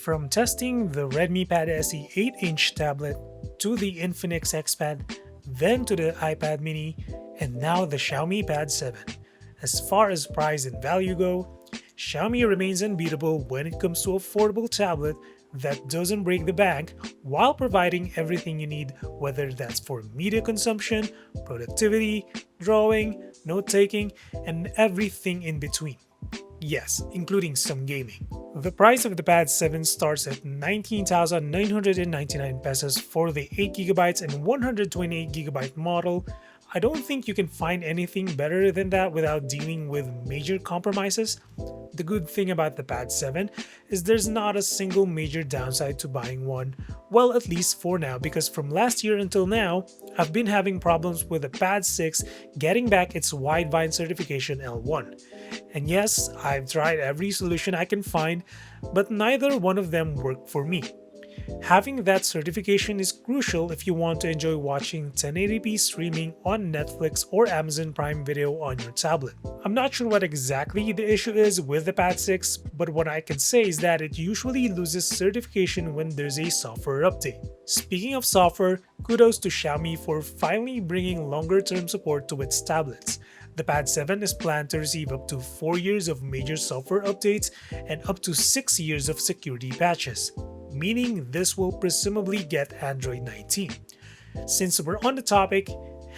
From testing the Redmi Pad SE 8-inch tablet, to the Infinix XPad, then to the iPad mini, and now the Xiaomi Pad 7. As far as price and value go, Xiaomi remains unbeatable when it comes to affordable tablet that doesn't break the bank while providing everything you need, whether that's for media consumption, productivity, drawing, note-taking, and everything in between. Yes, including some gaming. The price of the Pad 7 starts at 19,999 pesos for the 8GB and 128GB model. I don't think you can find anything better than that without dealing with major compromises. The good thing about the Pad 7 is there's not a single major downside to buying one, well, at least for now, because from last year until now, I've been having problems with the Pad 6 getting back its Widevine certification L1. And yes, I've tried every solution I can find, but neither one of them worked for me. Having that certification is crucial if you want to enjoy watching 1080p streaming on Netflix or Amazon Prime Video on your tablet. I'm not sure what exactly the issue is with the Pad 6, but what I can say is that it usually loses certification when there's a software update. Speaking of software, kudos to Xiaomi for finally bringing longer-term support to its tablets. The Pad 7 is planned to receive up to 4 years of major software updates and up to 6 years of security patches, meaning this will presumably get Android 19. Since we're on the topic,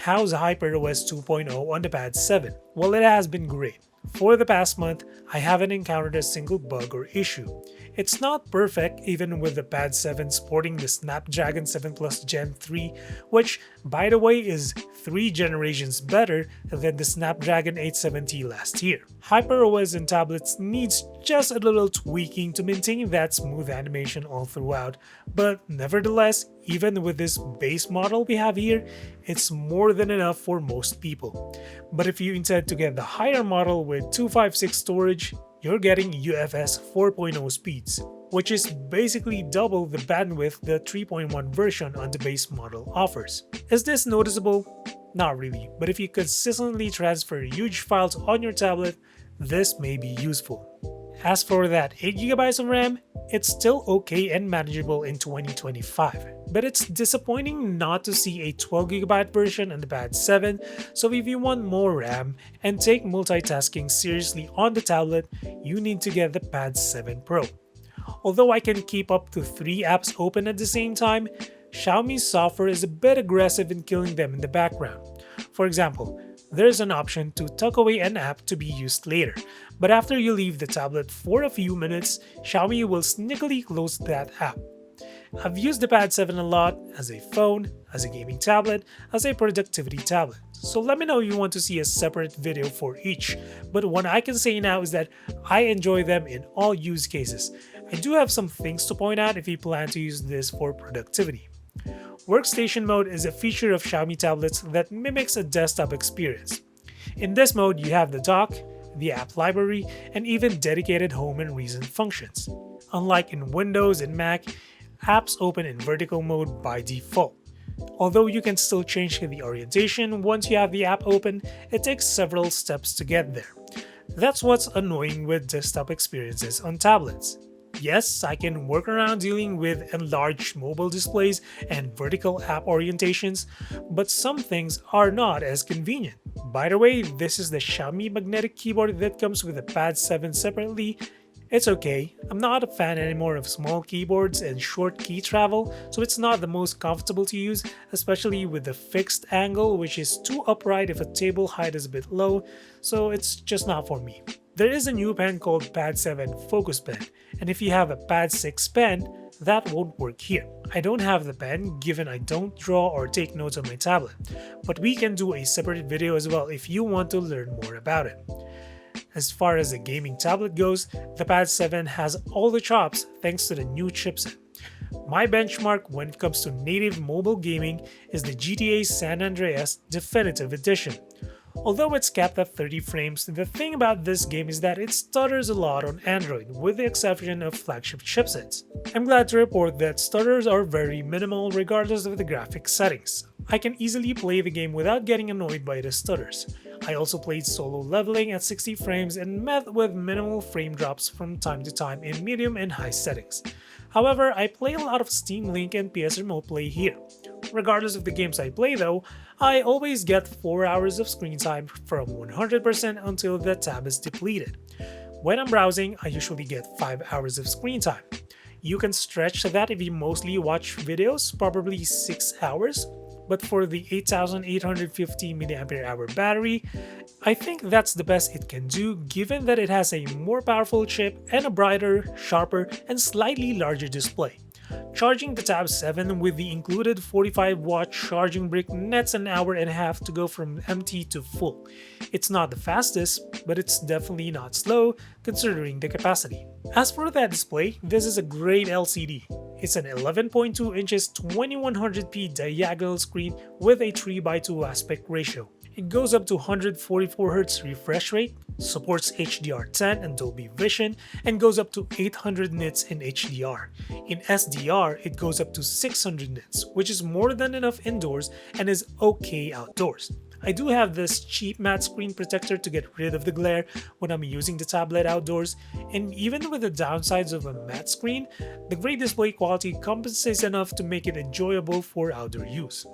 how's HyperOS 2.0 on the Pad 7? Well, it has been great. For the past month, I haven't encountered a single bug or issue. It's not perfect even with the Pad 7 sporting the Snapdragon 7 Plus Gen 3, which, by the way, is 3 generations better than the Snapdragon 870 last year. HyperOS in tablets needs just a little tweaking to maintain that smooth animation all throughout, but nevertheless, even with this base model we have here, it's more than enough for most people. But if you intend to get the higher model with 256 storage, you're getting UFS 4.0 speeds, which is basically double the bandwidth the 3.1 version on the base model offers. Is this noticeable? Not really, but if you consistently transfer huge files on your tablet, this may be useful. As for that 8GB of RAM, it's still okay and manageable in 2025, but it's disappointing not to see a 12GB version on the Pad 7, so if you want more RAM and take multitasking seriously on the tablet, you need to get the Pad 7 Pro. Although I can keep up to 3 apps open at the same time, Xiaomi's software is a bit aggressive in killing them in the background. For example, there's an option to tuck away an app to be used later, but after you leave the tablet for a few minutes, Xiaomi will sneakily close that app. I've used the Pad 7 a lot as a phone, as a gaming tablet, as a productivity tablet, so let me know if you want to see a separate video for each, but what I can say now is that I enjoy them in all use cases. I do have some things to point out if you plan to use this for productivity. Workstation mode is a feature of Xiaomi tablets that mimics a desktop experience. In this mode, you have the dock, the app library, and even dedicated home and recent functions. Unlike in Windows and Mac, apps open in vertical mode by default. Although you can still change the orientation once you have the app open, it takes several steps to get there. That's what's annoying with desktop experiences on tablets. Yes, I can work around dealing with enlarged mobile displays and vertical app orientations, but some things are not as convenient. By the way, this is the Xiaomi magnetic keyboard that comes with the Pad 7 separately. It's okay, I'm not a fan anymore of small keyboards and short key travel, so it's not the most comfortable to use, especially with the fixed angle, which is too upright if a table height is a bit low, so it's just not for me. There is a new pen called Pad 7 Focus Pen, and if you have a Pad 6 pen, that won't work here. I don't have the pen given I don't draw or take notes on my tablet, but we can do a separate video as well if you want to learn more about it. As far as the gaming tablet goes, the Pad 7 has all the chops thanks to the new chipset. My benchmark when it comes to native mobile gaming is the GTA San Andreas Definitive Edition. Although it's capped at 30 frames, the thing about this game is that it stutters a lot on Android, with the exception of flagship chipsets. I'm glad to report that stutters are very minimal regardless of the graphics settings. I can easily play the game without getting annoyed by the stutters. I also played solo leveling at 60 frames and met with minimal frame drops from time to time in medium and high settings. However, I play a lot of Steam Link and PS Remote Play here. Regardless of the games I play though, I always get 4 hours of screen time from 100% until the tab is depleted. When I'm browsing, I usually get 5 hours of screen time. You can stretch that if you mostly watch videos, probably 6 hours, but for the 8850 mAh battery, I think that's the best it can do given that it has a more powerful chip and a brighter, sharper, and slightly larger display. Charging the Tab 7 with the included 45-watt charging brick nets an hour and a half to go from empty to full. It's not the fastest, but it's definitely not slow considering the capacity. As for that display, this is a great LCD. It's an 11.2 inches 2100p diagonal screen with a 3:2 aspect ratio. It goes up to 144Hz refresh rate, supports HDR10 and Dolby Vision, and goes up to 800 nits in HDR. In SDR, it goes up to 600 nits, which is more than enough indoors and is okay outdoors. I do have this cheap matte screen protector to get rid of the glare when I'm using the tablet outdoors, and even with the downsides of a matte screen, the great display quality compensates enough to make it enjoyable for outdoor use.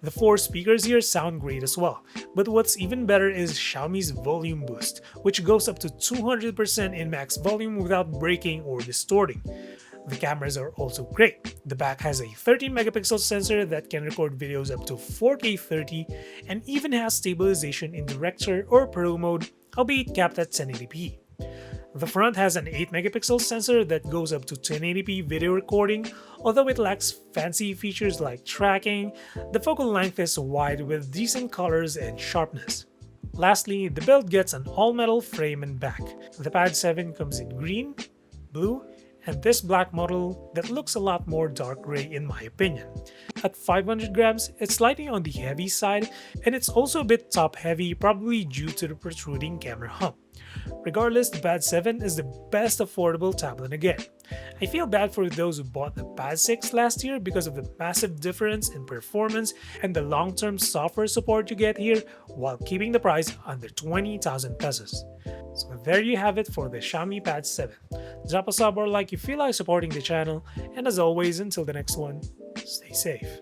The 4 speakers here sound great as well, but what's even better is Xiaomi's volume boost, which goes up to 200% in max volume without breaking or distorting. The cameras are also great. The back has a 13-megapixel sensor that can record videos up to 4K 30 and even has stabilization in Director or Pro mode, albeit capped at 1080p. The front has an 8-megapixel sensor that goes up to 1080p video recording, although it lacks fancy features like tracking. The focal length is wide with decent colors and sharpness. Lastly, the build gets an all-metal frame and back. The Pad 7 comes in green, blue, and this black model that looks a lot more dark gray in my opinion. At 500 grams, it's slightly on the heavy side, and it's also a bit top heavy, probably due to the protruding camera hump. Regardless, the Pad 7 is the best affordable tablet again. I feel bad for those who bought the Pad 6 last year because of the massive difference in performance and the long-term software support you get here while keeping the price under 20,000 pesos. So there you have it for the Xiaomi Pad 7. Drop a sub or like if you feel like supporting the channel, and as always, until the next one, stay safe.